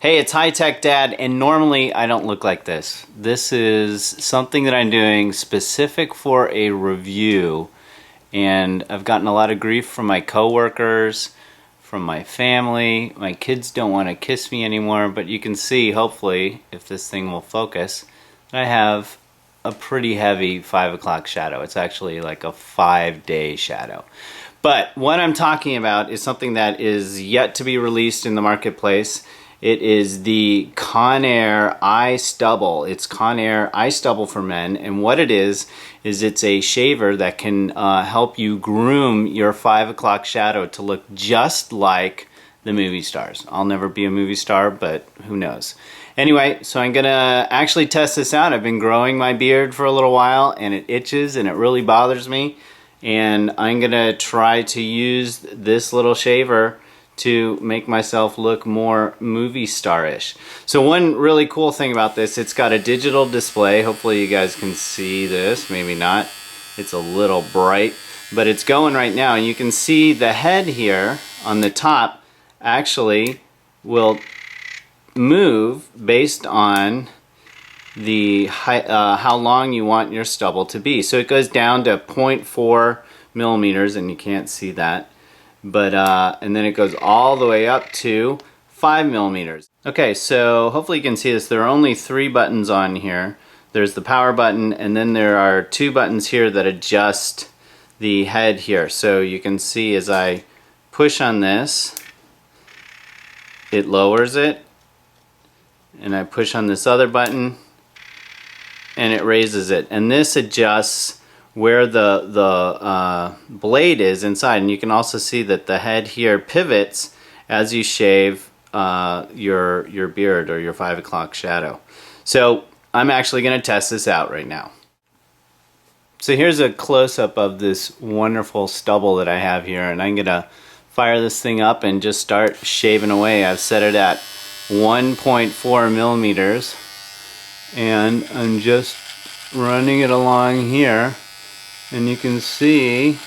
Hey, it's High Tech Dad, and normally I don't look like this. This is something that I'm doing specific for a review, and I've gotten a lot of grief from my coworkers, from my family. My kids don't want to kiss me anymore, but you can see, hopefully, if this thing will focus, that I have a pretty heavy 5 o'clock shadow. It's actually like a 5-day shadow. But what I'm talking about is something that is yet to be released in the marketplace. It is the Conair Eye Stubble. It's Conair Eye Stubble for men, and what it is it's a shaver that can help you groom your 5 o'clock shadow to look just like the movie stars. I'll never be a movie star, but who knows. Anyway, so I'm gonna actually test this out. I've been growing my beard for a little while, and it itches, and it really bothers me. And I'm gonna try to use this little shaver to make myself look more movie star-ish. So one really cool thing about this, it's got a digital display. Hopefully you guys can see this, maybe not. It's a little bright, but it's going right now, and you can see the head here on the top actually will move based on the how long you want your stubble to be. So it goes down to 0.4 millimeters, and you can't see that. But and then it goes all the way up to 5 millimeters. Okay, so hopefully you can see this. There are only 3 buttons on here. There's the power button, and then there are 2 buttons here that adjust the head here. So you can see as I push on this, it lowers it, and I push on this other button, and it raises it. And this adjusts where the blade is inside, and you can also see that the head here pivots as you shave your beard or your 5 o'clock shadow. So I'm actually going to test this out right now. So here's a close-up of this wonderful stubble that I have here, and I'm going to fire this thing up and just start shaving away. I've set it at 1.4 millimeters, and I'm just running it along here. And you can see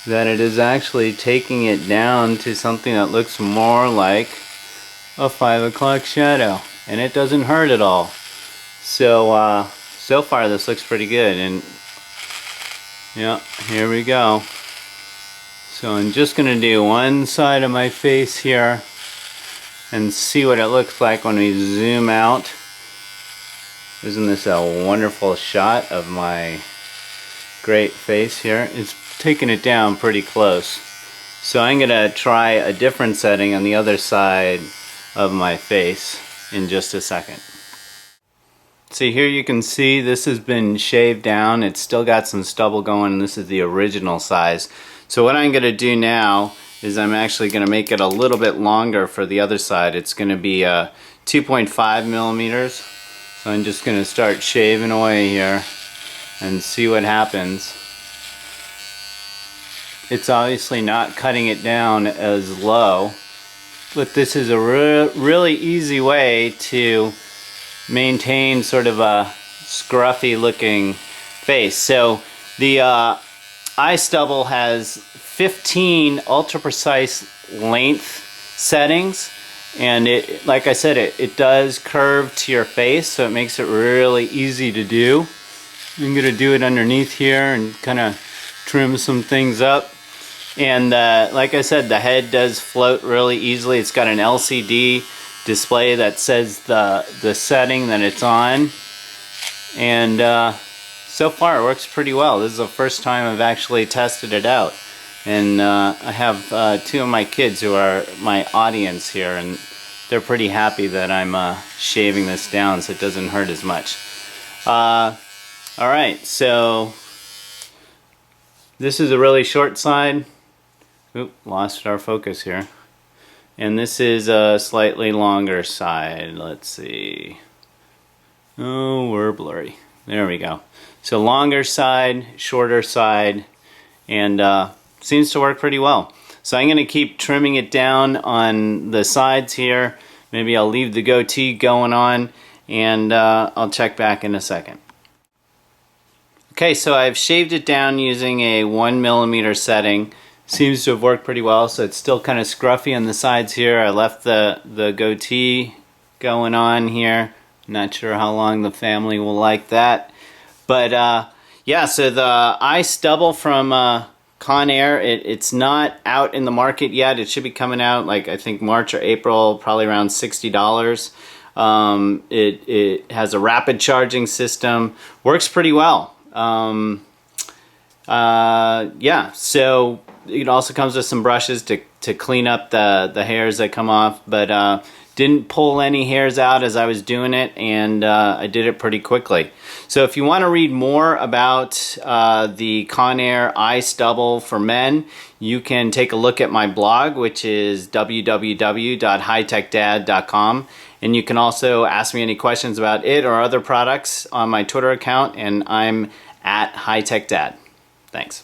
that it is actually taking it down to something that looks more like a 5 o'clock shadow. And it doesn't hurt at all. So, so far this looks pretty good. And yeah, here we go. So I'm just going to do one side of my face here and see what it looks like when we zoom out. Isn't this a wonderful shot of my great face here? It's taking it down pretty close. So I'm gonna try a different setting on the other side of my face in just a second. See, here you can see this has been shaved down. It's still got some stubble going, and this is the original size. So what I'm gonna do now is I'm actually gonna make it a little bit longer for the other side. It's gonna be 2.5 millimeters. So I'm just gonna start shaving away here and see what happens. It's obviously not cutting it down as low, but this is a really easy way to maintain sort of a scruffy looking face. So the i-Stubble has 15 ultra precise length settings, and it, like I said, it does curve to your face, so it makes it really easy to do. I'm going to do it underneath here and kind of trim some things up. And like I said, the head does float really easily. It's got an LCD display that says the setting that it's on. And so far it works pretty well. This is the first time I've actually tested it out. And I have 2 of my kids who are my audience here, and they're pretty happy that I'm shaving this down so it doesn't hurt as much. Alright, so this is a really short side. Oop, lost our focus here. And this is a slightly longer side. Let's see. Oh, we're blurry. There we go. So longer side, shorter side, and seems to work pretty well. So I'm going to keep trimming it down on the sides here. Maybe I'll leave the goatee going on, and I'll check back in a second. Okay, so I've shaved it down using a 1mm setting. Seems to have worked pretty well, so it's still kind of scruffy on the sides here. I left the goatee going on here. Not sure how long the family will like that. But yeah, so the i-Stubble from Conair, it's not out in the market yet. It should be coming out like I think March or April, probably around $60. It has a rapid charging system, works pretty well. Yeah, so it also comes with some brushes to clean up the hairs that come off, but didn't pull any hairs out as I was doing it, and I did it pretty quickly. So if you want to read more about the Conair Eye Stubble for men, you can take a look at my blog, which is www.hightechdad.com, and you can also ask me any questions about it or other products on my Twitter account, and I'm at HighTechDad. Thanks.